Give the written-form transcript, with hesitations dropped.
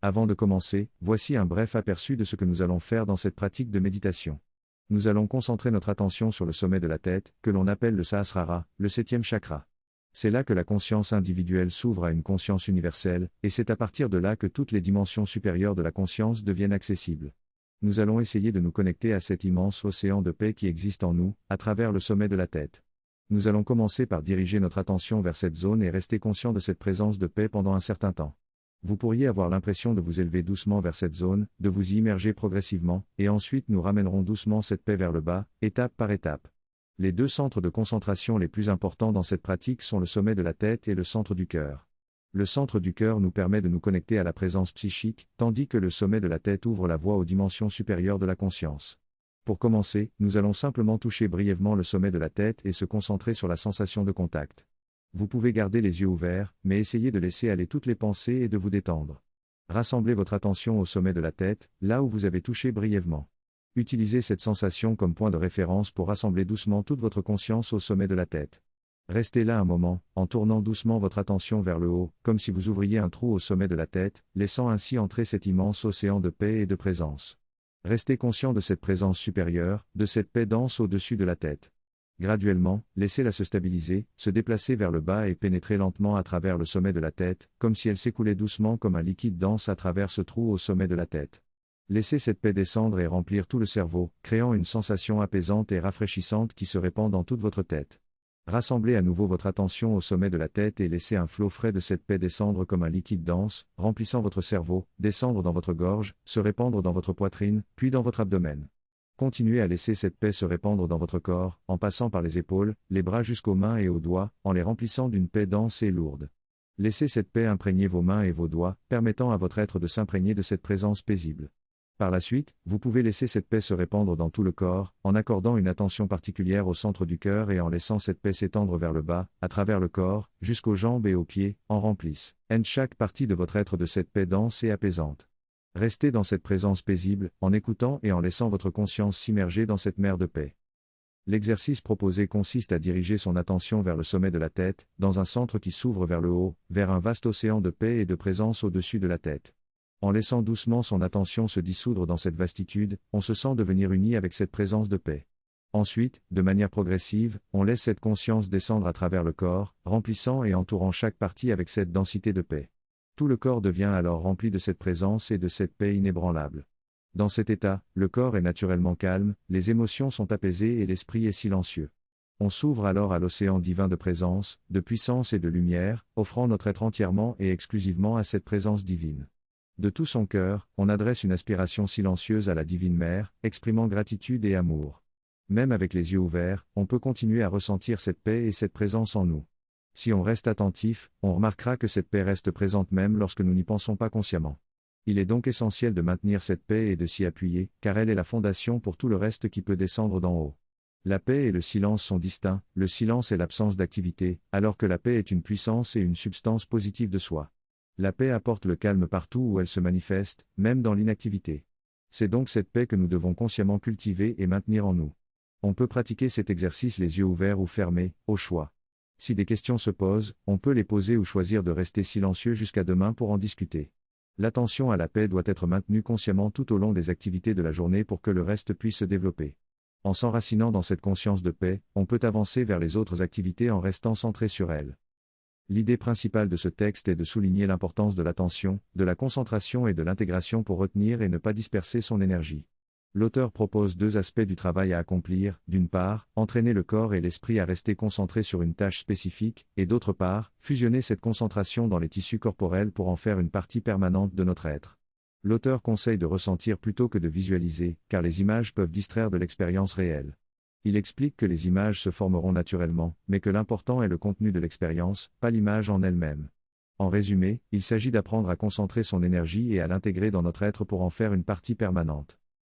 Avant de commencer, voici un bref aperçu de ce que nous allons faire dans cette pratique de méditation. Nous allons concentrer notre attention sur le sommet de la tête, que l'on appelle le Sahasrara, le 7e chakra. C'est là que la conscience individuelle s'ouvre à une conscience universelle, et c'est à partir de là que toutes les dimensions supérieures de la conscience deviennent accessibles. Nous allons essayer de nous connecter à cet immense océan de paix qui existe en nous, à travers le sommet de la tête. Nous allons commencer par diriger notre attention vers cette zone et rester conscient de cette présence de paix pendant un certain temps. Vous pourriez avoir l'impression de vous élever doucement vers cette zone, de vous y immerger progressivement, et ensuite nous ramènerons doucement cette paix vers le bas, étape par étape. Les deux centres de concentration les plus importants dans cette pratique sont le sommet de la tête et le centre du cœur. Le centre du cœur nous permet de nous connecter à la présence psychique, tandis que le sommet de la tête ouvre la voie aux dimensions supérieures de la conscience. Pour commencer, nous allons simplement toucher brièvement le sommet de la tête et se concentrer sur la sensation de contact. Vous pouvez garder les yeux ouverts, mais essayez de laisser aller toutes les pensées et de vous détendre. Rassemblez votre attention au sommet de la tête, là où vous avez touché brièvement. Utilisez cette sensation comme point de référence pour rassembler doucement toute votre conscience au sommet de la tête. Restez là un moment, en tournant doucement votre attention vers le haut, comme si vous ouvriez un trou au sommet de la tête, laissant ainsi entrer cet immense océan de paix et de présence. Restez conscient de cette présence supérieure, de cette paix dense au-dessus de la tête. Graduellement, laissez-la se stabiliser, se déplacer vers le bas et pénétrer lentement à travers le sommet de la tête, comme si elle s'écoulait doucement comme un liquide dense à travers ce trou au sommet de la tête. Laissez cette paix descendre et remplir tout le cerveau, créant une sensation apaisante et rafraîchissante qui se répand dans toute votre tête. Rassemblez à nouveau votre attention au sommet de la tête et laissez un flot frais de cette paix descendre comme un liquide dense, remplissant votre cerveau, descendre dans votre gorge, se répandre dans votre poitrine, puis dans votre abdomen. Continuez à laisser cette paix se répandre dans votre corps, en passant par les épaules, les bras jusqu'aux mains et aux doigts, en les remplissant d'une paix dense et lourde. Laissez cette paix imprégner vos mains et vos doigts, permettant à votre être de s'imprégner de cette présence paisible. Par la suite, vous pouvez laisser cette paix se répandre dans tout le corps, en accordant une attention particulière au centre du cœur et en laissant cette paix s'étendre vers le bas, à travers le corps, jusqu'aux jambes et aux pieds, en remplisse chaque partie de votre être de cette paix dense et apaisante. Restez dans cette présence paisible, en écoutant et en laissant votre conscience s'immerger dans cette mer de paix. L'exercice proposé consiste à diriger son attention vers le sommet de la tête, dans un centre qui s'ouvre vers le haut, vers un vaste océan de paix et de présence au-dessus de la tête. En laissant doucement son attention se dissoudre dans cette vastitude, on se sent devenir uni avec cette présence de paix. Ensuite, de manière progressive, on laisse cette conscience descendre à travers le corps, remplissant et entourant chaque partie avec cette densité de paix. Tout le corps devient alors rempli de cette présence et de cette paix inébranlable. Dans cet état, le corps est naturellement calme, les émotions sont apaisées et l'esprit est silencieux. On s'ouvre alors à l'océan divin de présence, de puissance et de lumière, offrant notre être entièrement et exclusivement à cette présence divine. De tout son cœur, on adresse une aspiration silencieuse à la Divine Mère, exprimant gratitude et amour. Même avec les yeux ouverts, on peut continuer à ressentir cette paix et cette présence en nous. Si on reste attentif, on remarquera que cette paix reste présente même lorsque nous n'y pensons pas consciemment. Il est donc essentiel de maintenir cette paix et de s'y appuyer, car elle est la fondation pour tout le reste qui peut descendre d'en haut. La paix et le silence sont distincts, le silence est l'absence d'activité, alors que la paix est une puissance et une substance positive de soi. La paix apporte le calme partout où elle se manifeste, même dans l'inactivité. C'est donc cette paix que nous devons consciemment cultiver et maintenir en nous. On peut pratiquer cet exercice les yeux ouverts ou fermés, au choix. Si des questions se posent, on peut les poser ou choisir de rester silencieux jusqu'à demain pour en discuter. L'attention à la paix doit être maintenue consciemment tout au long des activités de la journée pour que le reste puisse se développer. En s'enracinant dans cette conscience de paix, on peut avancer vers les autres activités en restant centré sur elles. L'idée principale de ce texte est de souligner l'importance de l'attention, de la concentration et de l'intégration pour retenir et ne pas disperser son énergie. L'auteur propose deux aspects du travail à accomplir, d'une part, entraîner le corps et l'esprit à rester concentrés sur une tâche spécifique, et d'autre part, fusionner cette concentration dans les tissus corporels pour en faire une partie permanente de notre être. L'auteur conseille de ressentir plutôt que de visualiser, car les images peuvent distraire de l'expérience réelle. Il explique que les images se formeront naturellement, mais que l'important est le contenu de l'expérience, pas l'image en elle-même. En résumé, il s'agit d'apprendre à concentrer son énergie et à l'intégrer dans notre être pour en faire une partie permanente.